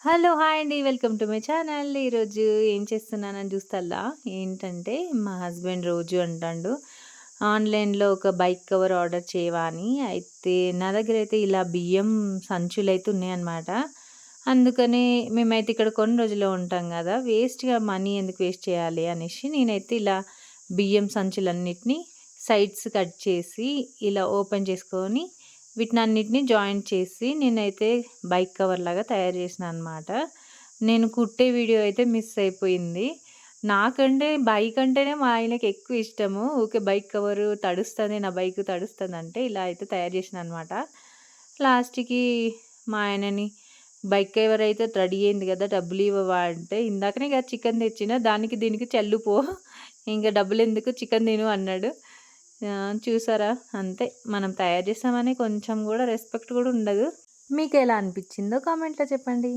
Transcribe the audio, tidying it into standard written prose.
Hello! Hi అండి. Welcome to my channel. ఈరోజు ఏం చేస్తున్నానని చూస్తాల్లా? ఏంటంటే మా హస్బెండ్ రోజు అంటాండు, ఆన్‌లైన్‌లో ఒక బైక్ కవర్ ఆర్డర్ చేయవా అని. అయితే నా దగ్గరైతే ఇలా బియ్యం సంచులైతే ఉన్నాయన్నమాట. అందుకని మేమైతే ఇక్కడ కొన్ని రోజులే ఉంటాం గదా! వేస్ట్‌గా మనీ ఎందుకు వేస్ట్ చేయాలి అనేసి నేనైతే ఇలా బియ్యం సంచులన్నిటిని సైడ్స్ కట్ చేసి ఇలా ఓపెన్ చేసుకొని వీటినన్నిటిని జాయింట్ చేసి నేనైతే బైక్ కవర్‌లాగా తయారు చేసినా అనమాట. నేను కుట్టే వీడియో అయితే మిస్ అయిపోయింది. నాకంటే బైక్ అంటేనే మా ఆయనకి ఎక్కువ ఇష్టము. ఊకే బైక్ కవరు తడుస్తది, నా బైక్ తడుస్తదంటే ఇలా అయితే తయారు చేసినా అనమాట. లాస్ట్‌కి మా ఆయనని బైక్ కవర్ అయితే రెడీ అయింది కదా! డబ్బులివ్వవా అంటే, ఇందాకనే కదా చికెన్ తెచ్చిన దానికి దీనికి చెల్లు పో. ఇంక డబ్బులెందుకు చికెన్ తిను అన్నాడు. చూసారా? అంతే. మనం తయారు చేసామని కొంచెం గూడా రెస్పెక్ట్ గూడా ఉండదు. మీకెలా అనిపిచ్చిందో కామెంట్‌లో చెప్పండి.